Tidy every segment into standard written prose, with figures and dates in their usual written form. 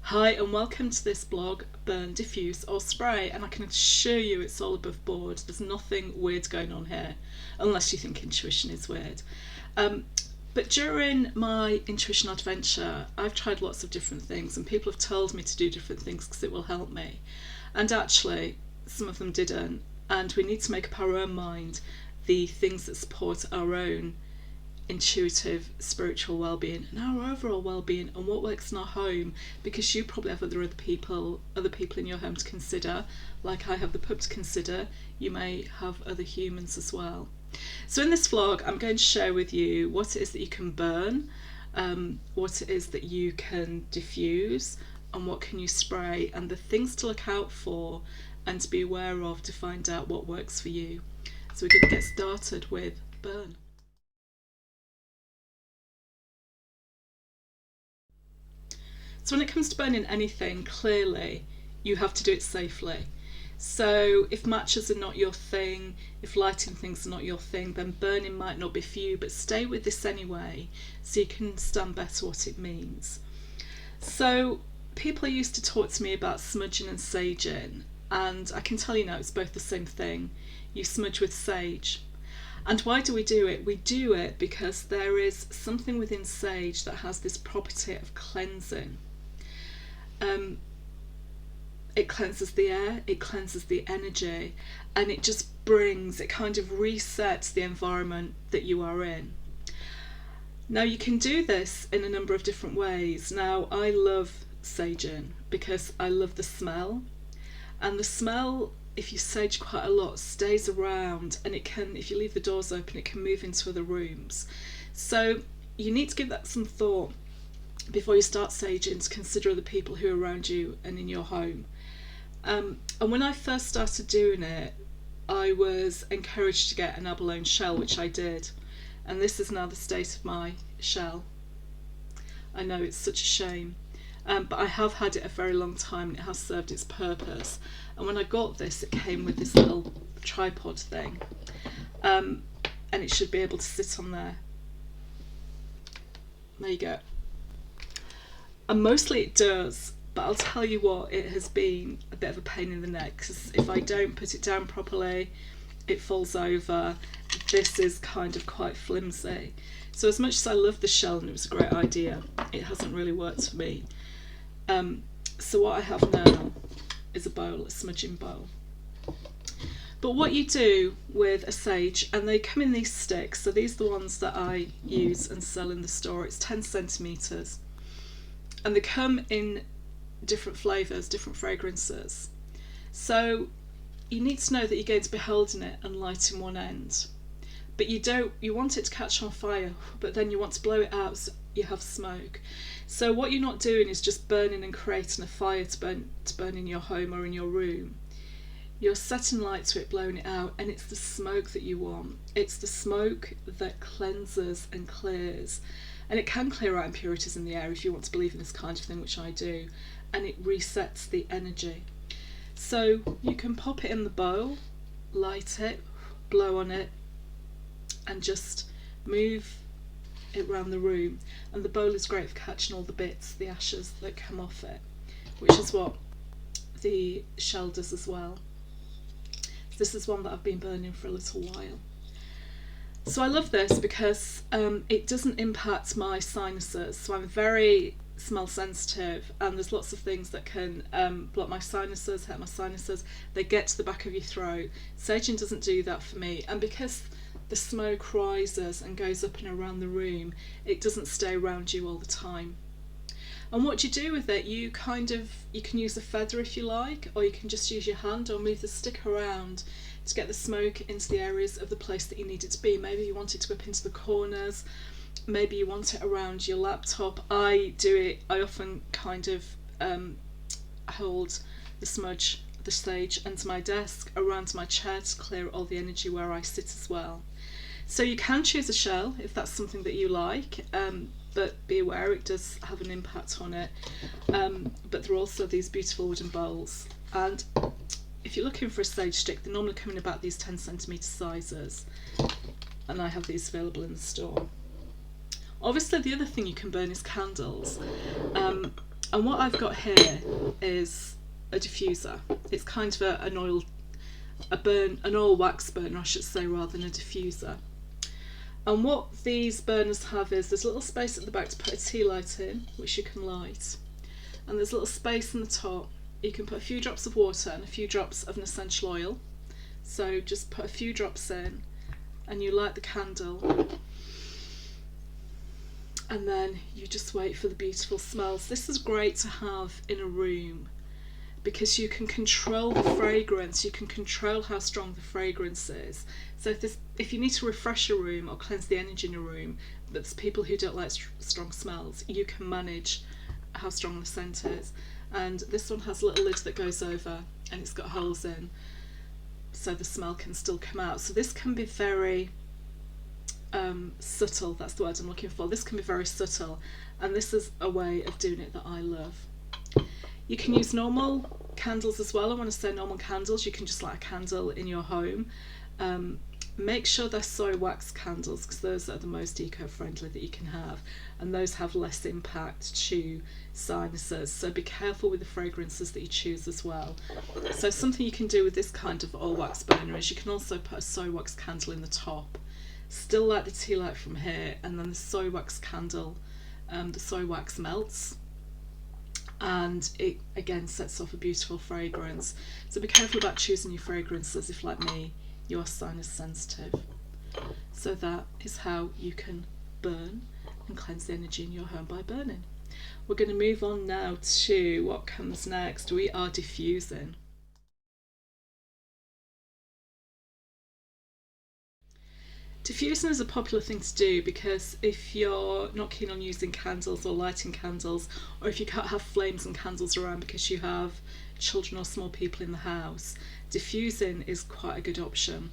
Hi and welcome to this blog, Burn, Diffuse or Spray, and I can assure you it's all above board. There's nothing weird going on here, unless you think intuition is weird. But during my intuition adventure, I've tried lots of different things and people have told me to do different things because it will help me. And actually, some of them didn't. And we need to make up our own mind the things that support our own intuitive spiritual well-being and our overall well-being and what works in our home, because you probably have other people in your home to consider, like I have the pub to consider. You may have other humans as well. So in this vlog I'm going to share with you what it is that you can burn, what it is that you can diffuse, and what can you spray, and the things to look out for and to be aware of to find out what works for you. So we're going to get started with burn. So when it comes to burning anything, clearly you have to do it safely. So if matches are not your thing, if lighting things are not your thing, then burning might not be for you, but stay with this anyway so you can understand better what it means. So people used to talk to me about smudging and saging, and I can tell you now it's both the same thing. You smudge with sage. And why do we do it? We do it because there is something within sage that has this property of cleansing. It cleanses the air, it cleanses the energy, and it just it kind of resets the environment that you are in. Now you can do this in a number of different ways. Now I love saging because I love the smell, and the smell, if you sage quite a lot, stays around, and it can, if you leave the doors open, it can move into other rooms. So you need to give that some thought before you start saging, to consider other people who are around you and in your home. And when I first started doing it, I was encouraged to get an abalone shell, which I did, and this is now the state of my shell. I know it's such a shame, but I have had it a very long time and it has served its purpose. And when I got this, it came with this little tripod thing, and it should be able to sit on there. There you go. And mostly it does, but I'll tell you what, it has been a bit of a pain in the neck, because if I don't put it down properly, it falls over. This is kind of quite flimsy. So as much as I love the shell and it was a great idea, it hasn't really worked for me. So what I have now is a bowl, a smudging bowl. But what you do with a sage, and they come in these sticks, so these are the ones that I use and sell in the store, it's 10 centimetres. And they come in different flavours, different fragrances. So you need to know that you're going to be holding it and lighting one end. But you want it to catch on fire, but then you want to blow it out so you have smoke. So what you're not doing is just burning and creating a fire to burn in your home or in your room. You're setting light to it, blowing it out, and it's the smoke that you want. It's the smoke that cleanses and clears. And it can clear out impurities in the air if you want to believe in this kind of thing, which I do, and it resets the energy. So you can pop it in the bowl, light it, blow on it, and just move it around the room. And the bowl is great for catching all the bits, the ashes that come off it, which is what the shell does as well. This is one that I've been burning for a little while. So I love this because it doesn't impact my sinuses. So I'm very smell sensitive, and there's lots of things that can block my sinuses, hurt my sinuses. They get to the back of your throat. Saging doesn't do that for me, and because the smoke rises and goes up and around the room, it doesn't stay around you all the time. And what you do with it, you can use a feather if you like, or you can just use your hand or move the stick around to get the smoke into the areas of the place that you need it to be. Maybe you want it to go up into the corners, maybe you want it around your laptop. I often kind of hold the sage under my desk, around my chair, to clear all the energy where I sit as well. So you can choose a shell if that's something that you like, but be aware it does have an impact on it. But there are also these beautiful wooden bowls, and if you're looking for a sage stick, they normally come in about these 10 centimetre sizes, and I have these available in the store. Obviously the other thing you can burn is candles. And what I've got here is a diffuser. It's kind of an oil wax burner, I should say, rather than a diffuser. And what these burners have is there's a little space at the back to put a tea light in, which you can light. And there's a little space in the top. You can put a few drops of water and a few drops of an essential oil. So just put a few drops in and you light the candle. And then you just wait for the beautiful smells. This is great to have in a room because you can control the fragrance, you can control how strong the fragrance is. So if you need to refresh a room or cleanse the energy in a room, but there's people who don't like strong smells, you can manage how strong the scent is. And this one has a little lid that goes over and it's got holes in so the smell can still come out. So this can be very subtle, that's the word I'm looking for. This can be very subtle, and this is a way of doing it that I love. You can use normal candles as well. And when I say normal candles, you can just light a candle in your home. Make sure they're soy wax candles because those are the most eco-friendly that you can have, and those have less impact to sinuses, so be careful with the fragrances that you choose as well. So something you can do with this kind of oil wax burner is you can also put a soy wax candle in the top, still light the tea light from here, and then the soy wax candle, the soy wax melts and it again sets off a beautiful fragrance. So be careful about choosing your fragrances if, like me, you are sinus sensitive. So that is how you can burn and cleanse the energy in your home by burning. We're going to move on now to what comes next. We are diffusing. Diffusing is a popular thing to do because if you're not keen on using candles or lighting candles, or if you can't have flames and candles around because you have children or small people in the house, diffusing is quite a good option.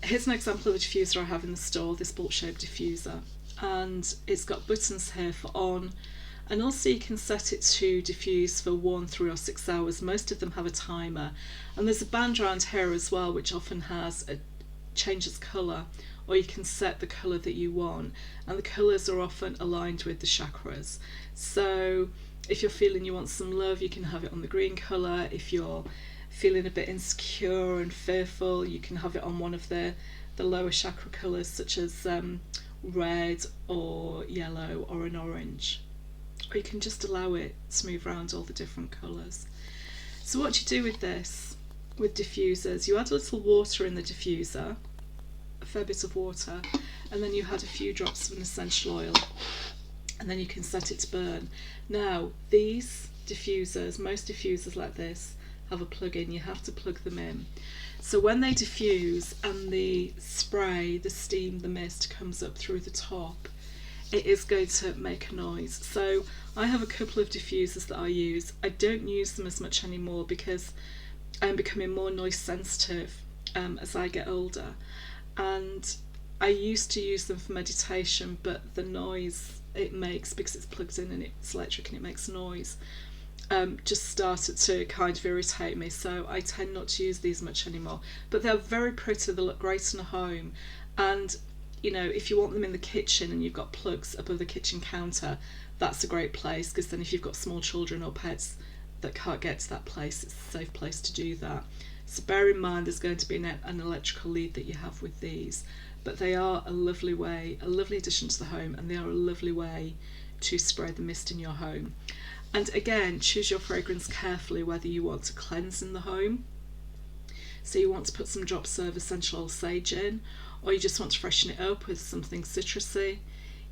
Here's an example of a diffuser I have in the store, this bolt-shaped diffuser, and it's got buttons here for on, and also you can set it to diffuse for 1, 3 or 6 hours. Most of them have a timer, and there's a band around here as well which often changes colour, or you can set the colour that you want, and the colours are often aligned with the chakras. So if you're feeling you want some love, you can have it on the green colour. If you're feeling a bit insecure and fearful, you can have it on one of the lower chakra colours, such as red or yellow or an orange, or you can just allow it to move around all the different colours. So what do you do with this? With diffusers, you add a little water in the diffuser, a fair bit of water, and then you add a few drops of an essential oil, and then you can set it to burn. Now these diffusers, most diffusers like this, have a plug-in. You have to plug them in. So when they diffuse and the spray, the steam, the mist comes up through the top, it is going to make a noise. So I have a couple of diffusers that I use. I don't use them as much anymore because I'm becoming more noise sensitive as I get older, and I used to use them for meditation, but the noise it makes, because it's plugged in and it's electric and it makes noise, just started to kind of irritate me, so I tend not to use these much anymore. But they're very pretty, they look great in a home, and you know, if you want them in the kitchen and you've got plugs above the kitchen counter, that's a great place, because then if you've got small children or pets that can't get to that place, it's a safe place to do that. So bear in mind there's going to be an electrical lead that you have with these, but they are a lovely way, a lovely addition to the home, and they are a lovely way to spray the mist in your home. And again, choose your fragrance carefully, whether you want to cleanse in the home, so you want to put some drops of essential oil sage in, or you just want to freshen it up with something citrusy.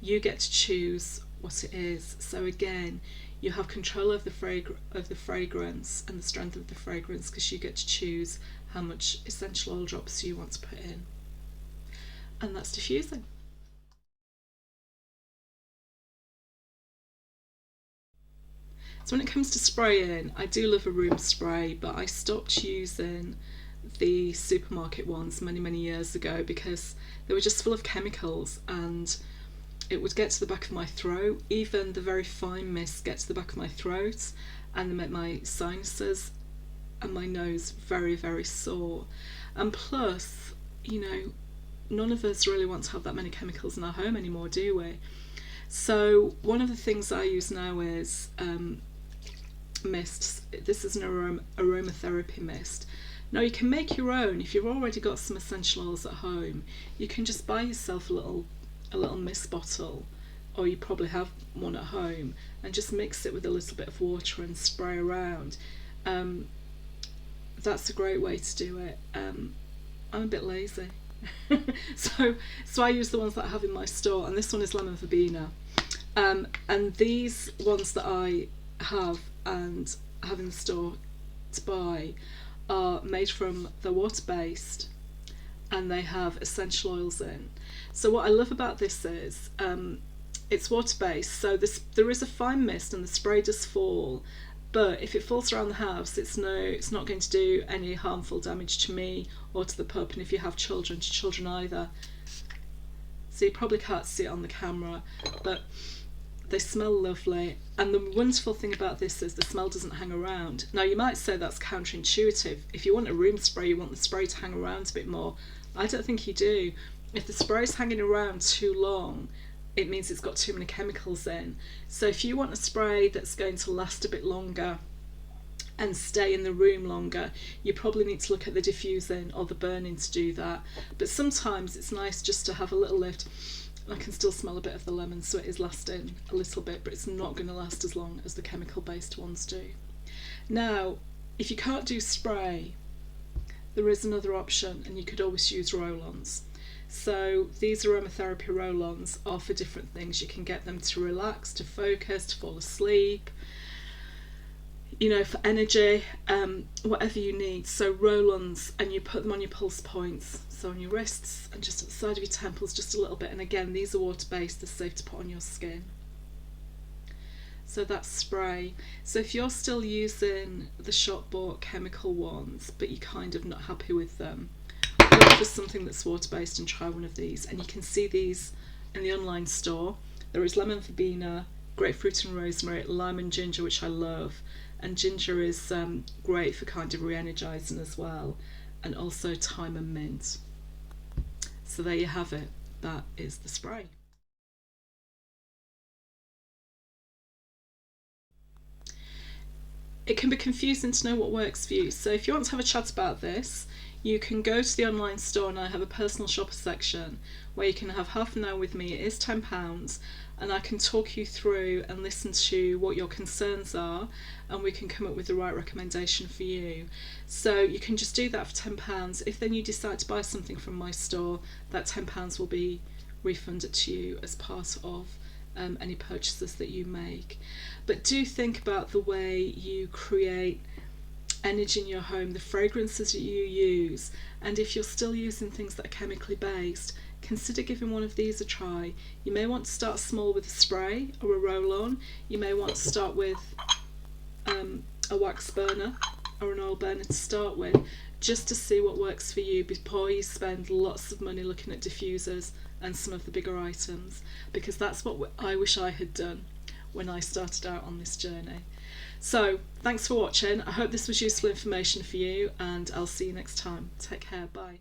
You get to choose what it is. So again, you have control of the fragrance and the strength of the fragrance, because you get to choose how much essential oil drops you want to put in. And that's diffusing. So when it comes to spraying, I do love a room spray, but I stopped using the supermarket ones many years ago because they were just full of chemicals, and it would get to the back of my throat. Even the very fine mist get to the back of my throat, and they make my sinuses and my nose very sore. And plus, you know, none of us really want to have that many chemicals in our home anymore, do we? So one of the things I use now is mists. This is an aromatherapy mist. Now you can make your own. If you've already got some essential oils at home, you can just buy yourself a little mist bottle, or you probably have one at home, and just mix it with a little bit of water and spray around. That's a great way to do it. I'm a bit lazy. so I use the ones that I have in my store, and this one is lemon verbena. And these ones that I have and have in the store to buy are made from, they're water based, and they have essential oils in. So what I love about this is it's water based, so there is a fine mist and the spray does fall, but if it falls around the house, it's not going to do any harmful damage to me or to the pup, and if you have children, to children either. So you probably can't see it on the camera, but they smell lovely, and the wonderful thing about this is the smell doesn't hang around. Now you might say that's counterintuitive. If you want a room spray, you want the spray to hang around a bit more. I don't think you do. If the spray's hanging around too long, it means it's got too many chemicals in. So if you want a spray that's going to last a bit longer and stay in the room longer, you probably need to look at the diffusing or the burning to do that. But sometimes it's nice just to have a little lift. I can still smell a bit of the lemon, so it is lasting a little bit, but it's not going to last as long as the chemical based ones do. Now, if you can't do spray, there is another option, and you could always use roll-ons. So these aromatherapy roll-ons are for different things. You can get them to relax, to focus, to fall asleep, for energy, whatever you need. So roll-ons, and you put them on your pulse points, so on your wrists and just at the side of your temples just a little bit. And again, these are water-based, they're safe to put on your skin. So that's spray. So if you're still using the shop-bought chemical ones, but you're kind of not happy with them, look for something that's water-based and try one of these. And you can see these in the online store. There is lemon verbena, grapefruit and rosemary, lime and ginger, which I love. And ginger is great for kind of re-energizing as well, and also thyme and mint. So there you have it. That is the spray. It can be confusing to know what works for you. So if you want to have a chat about this, you can go to the online store, and I have a personal shopper section where you can have half an hour with me. It is £10, and I can talk you through and listen to what your concerns are, and we can come up with the right recommendation for you. So you can just do that for £10. If then you decide to buy something from my store, that £10 will be refunded to you as part of any purchases that you make. But do think about the way you create energy in your home, the fragrances that you use, and if you're still using things that are chemically based, consider giving one of these a try. You may want to start small with a spray or a roll-on. You may want to start with a wax burner or an oil burner to start with, just to see what works for you before you spend lots of money looking at diffusers and some of the bigger items, because that's what I wish I had done when I started out on this journey. So thanks for watching. I hope this was useful information for you, and I'll see you next time. Take care. Bye.